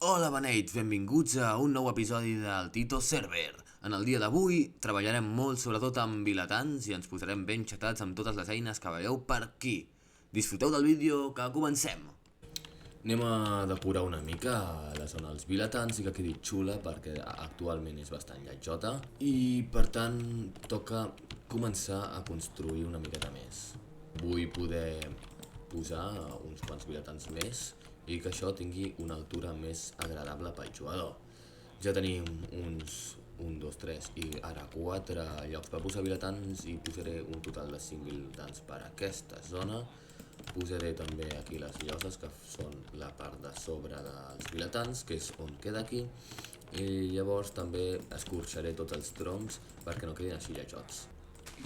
Hola beneits, benvinguts a un nou episodi del Tito Server. En el dia d'avui treballarem molt sobretot amb vilatans i ens posarem ben xatats amb totes les eines que veieu per aquí. Disfruteu del vídeo, que comencem! Anem a depurar una mica la zona dels vilatans i que quedi xula perquè actualment és bastant lletjota i per tant toca començar a construir una miqueta més. Vull poder posar uns quants vilatans més i que això tingui una altura més agradable pel jugador. Ja tenim uns 1, 2, 3 i ara 4 llocs per posar vilatans i posaré un total de 5 vilatans per aquesta zona. Posaré també aquí les lloses que són la part de sobre dels vilatans, que és on queda aquí, i llavors també escorxaré tots els troncs perquè no quedin així lletjots.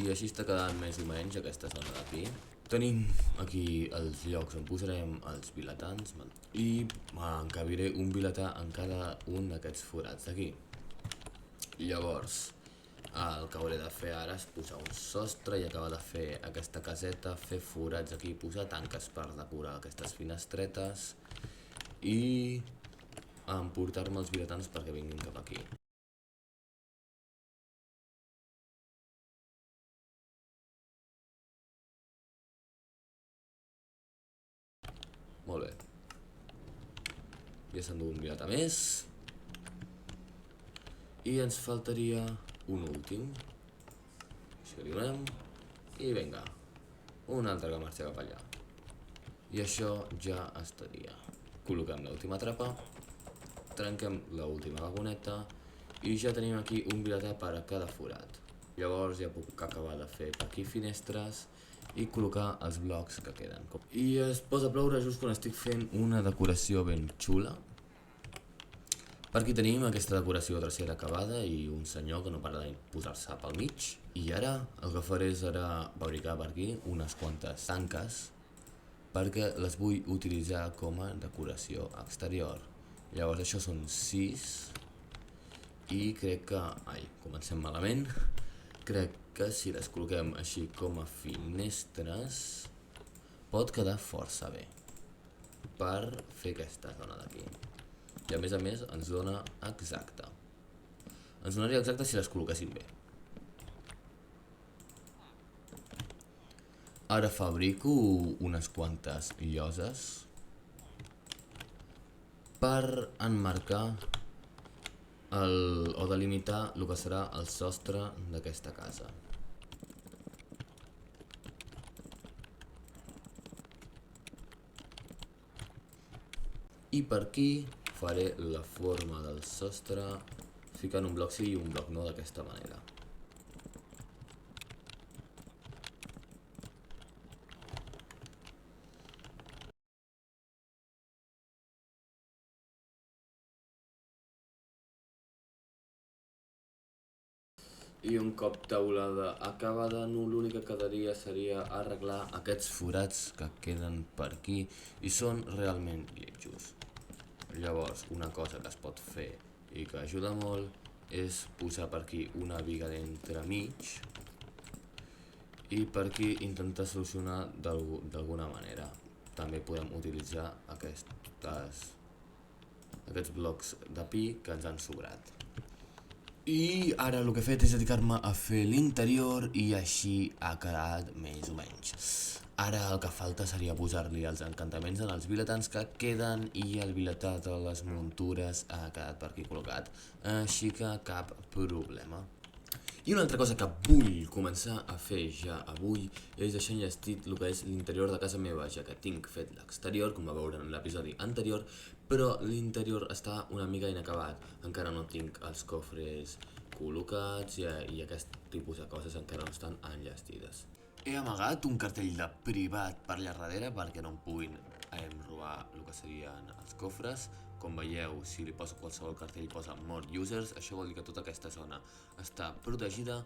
I així està quedant més o menys aquesta zona d'aquí. Tenim aquí els llocs on posarem els vilatans i encabiré un vilatà en cada un d'aquests forats d'aquí. Llavors, el que hauré de fer ara és posar un sostre i acabar de fer aquesta caseta, fer forats aquí, posar tanques per decorar aquestes finestretes i emportar-me els vilatans perquè vinguin cap aquí. Molt bé. Ja s'endú un vilatà més. I ens faltaria un últim. Això li donem. I vinga. Un altre que marxa cap allà. I això ja estaria. Col·loquem l'última trapa. Trenquem l'última vagoneta. I ja tenim aquí un vilatà per a cada forat. Llavors ja puc acabar de fer per aquí finestres i col·locar els blocs que queden. I es posa a ploure just quan estic fent una decoració ben xula. Per aquí tenim aquesta decoració trasera acabada i un senyor que no para de posar-se pel mig. I ara el que faré és ara fabricar per aquí unes quantes tanques perquè les vull utilitzar com a decoració exterior. Llavors això són 6 i crec que... comencem malament. Crec que si les col·loquem així com a finestres pot quedar força bé per fer aquesta zona d'aquí. I a més ens dona exacte. Ens donaria exacte si les col·loquessin bé. Ara fabrico unes quantes lloses per emmarcar o delimitar el que serà el sostre d'aquesta casa. I per aquí faré la forma del sostre ficant un bloc sí i un bloc no d'aquesta manera. I un cop teulada acabada, l'únic que quedaria seria arreglar aquests forats que queden per aquí i són realment lletjos. Llavors, una cosa que es pot fer i que ajuda molt és posar per aquí una biga d'entremig i per aquí intentar solucionar d'alguna manera. També podem utilitzar aquests blocs de pi que ens han sobrat. I ara el que he fet és dedicar-me a fer l'interior i així ha quedat més o menys. Ara el que falta seria posar-li els encantaments en els vilatans que queden i el vilatà de les muntures ha quedat per aquí col·locat, així que cap problema. I una altra cosa que vull començar a fer ja avui és deixar enllestit el que és l'interior de casa meva, ja que tinc fet l'exterior, com va veure en l'episodi anterior, però l'interior està una mica inacabat. Encara no tinc els cofres col·locats i aquest tipus de coses encara no estan enllestides. He amagat un cartell de privat per allà darrere perquè no em puguin robar el que serien els cofres. Com veieu, si li poso qualsevol cartell posa More Users, això vol dir que tota aquesta zona està protegida.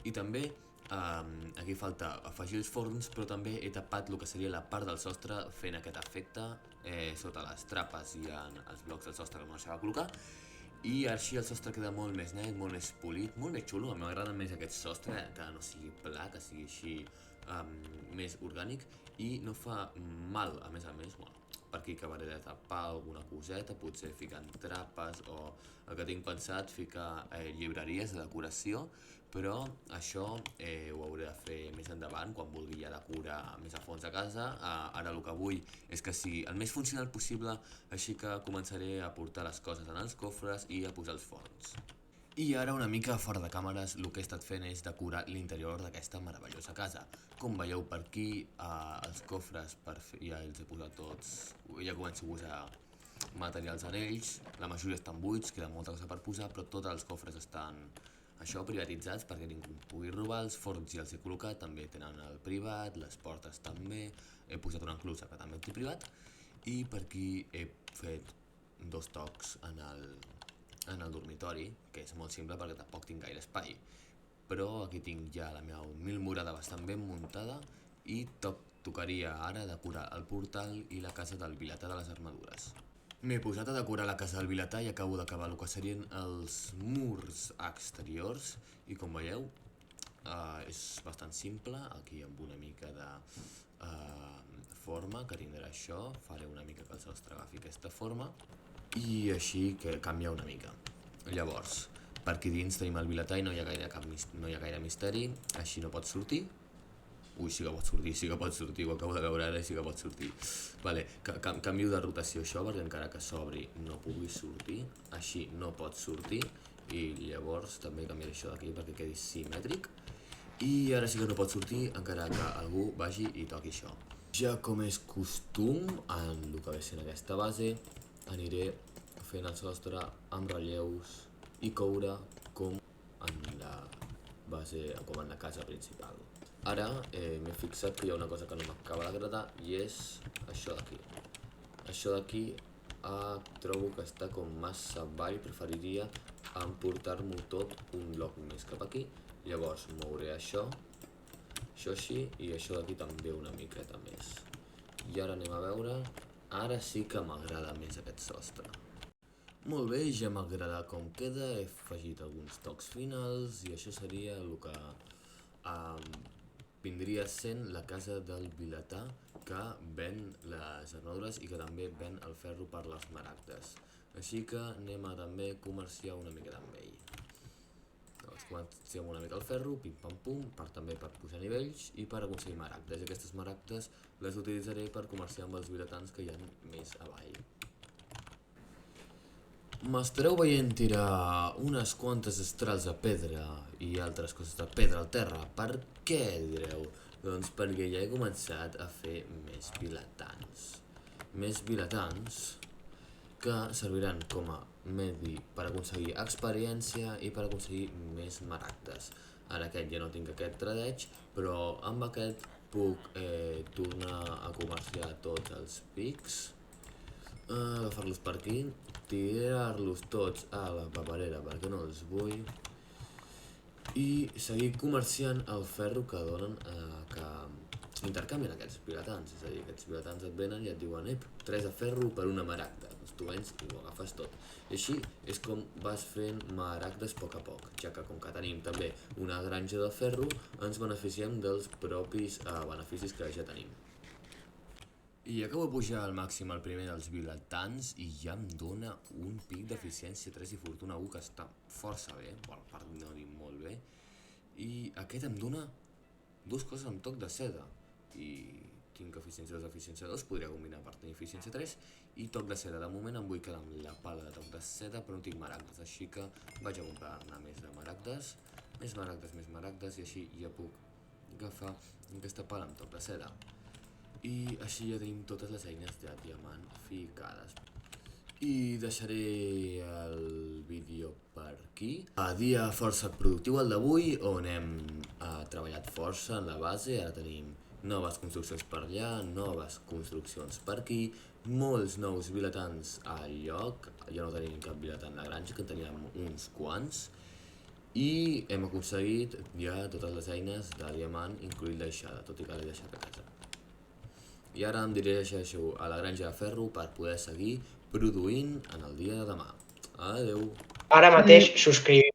I també aquí falta afegir els forns, però també he tapat el que seria la part del sostre fent aquest efecte. Sota les trapes hi ha els blocs del sostre que no deixava col·locar i així el sostre queda molt més net, molt més polit, molt més xulo. M'agrada més aquest sostre, que no sigui pla, que sigui així més orgànic i no fa mal, a més, per aquí acabaré de tapar alguna coseta, potser ficant trapes o el que tinc pensat, ficar llibreries de decoració, però això ho hauré de fer més endavant, quan vulgui ja decorar més a fons a casa. Ara el que vull és que sigui el més funcional possible, així que començaré a portar les coses en els cofres i a posar els forns. I ara, una mica fora de càmeres, el que he estat fent és decorar l'interior d'aquesta meravellosa casa. Com veieu per aquí, els cofres ja els he posat tots, ja començo a posar materials en ells, la majoria estan buits, queda molta cosa per posar, però tots els cofres estan privatitzats perquè ningú pugui robar. Els forns ja els he col·locat, també tenen el privat, les portes també, he posat una enclusa que també té privat, i per aquí he fet 2 tocs en el dormitori, que és molt simple perquè tampoc tinc gaire espai, però aquí tinc ja la meva humil morada bastant ben muntada i tocaria ara decorar el portal i la casa del Vilatà de les Armadures. M'he posat a decorar la casa del Vilatà i acabo d'acabar el que serien els murs exteriors i com veieu és bastant simple, aquí amb una mica de forma que tindrà això, faré una mica que el sostre agafi aquesta forma i així que canvia una mica. Llavors, per aquí dins tenim el Vilatà i no hi ha gaire misteri, així no pot sortir. Ui, sí que pot sortir, ho acabo de veure ara i sí que pot sortir. Vale, canvio de rotació això perquè encara que s'obri no pugui sortir, així no pot sortir i llavors també canviaré això d'aquí perquè quedi simètric i ara sí que no pot sortir encara que algú vagi i toqui això. Ja com és costum, en el que ve sent aquesta base, aniré fent el sostre amb relleus i coure com en la base, com en la casa principal. Ara m'he fixat que hi ha una cosa que no m'acaba d'agradar i és això d'aquí. Això d'aquí trobo que està com massa avall, preferiria emportar-m'ho tot un bloc més cap aquí. Llavors mouré això així i això d'aquí també una miqueta més. I ara anem a veure, ara sí que m'agrada més aquest sostre. Molt bé, ja m'agrada com queda, he afegit alguns tocs finals i això seria el que vindria sent la casa del Vilatà que ven les armadures i que també ven el ferro per les maragdes. Així que anem a també comerciar una miqueta amb ell. Llavors comencem una mica el ferro, pim pam pum, també per pujar nivells i per aconseguir maragdes. I aquestes maragdes les utilitzaré per comerciar amb els vilatans que hi ha més avall. M'estareu veient tirar unes quantes estrals de pedra i altres coses de pedra al terra. Per què, direu? Doncs perquè ja he començat a fer més vilatans. Més vilatans que serviran com a medi per aconseguir experiència i per aconseguir més maragdes. Ara aquest ja no tinc aquest tradeig, però amb aquest puc tornar a comerciar tots els pics, agafar-los per aquí, tirar-los tots a la paperera perquè no els vull i seguir comerciant el ferro que donen, que intercanvien aquests vilatans. És a dir, aquests vilatans et venen i et diuen 3 de ferro per una maragda, doncs tu vens i ho agafes tot. I així és com vas fent maragdes a poc, ja que com que tenim també una granja de ferro, ens beneficiem dels propis beneficis que ja tenim. I acabo de pujar al màxim el primer dels vilatans i ja em dona un pic d'eficiència 3 i fortuna 1 que està força bé, per no dir molt bé. I aquest em dona 2 coses amb toc de seda. I tinc eficiència 2, eficiència 2, podria combinar per tenir eficiència 3 i toc de seda. De moment em vull quedar amb la pala de toc de seda, però no tinc maragdes, així que vaig a comprar-ne més de maragdes, més maragdes i així ja puc agafar aquesta pala amb toc de seda. I així ja tenim totes les eines de diamant ficades. I deixaré el vídeo per aquí. Dia força productiu el d'avui, on hem treballat força en la base. Ara tenim noves construccions per allà, noves construccions per aquí, molts nous vilatans al lloc. Ja no tenim cap vilatant a la granja, que en teníem uns quants. I hem aconseguit ja totes les eines de diamant, incloït l'aixada, tot i que l'he deixat a casa. I ara em dirigeixo a la granja de ferro per poder seguir produint en el dia de demà. Adeu! Ara mateix subscriu.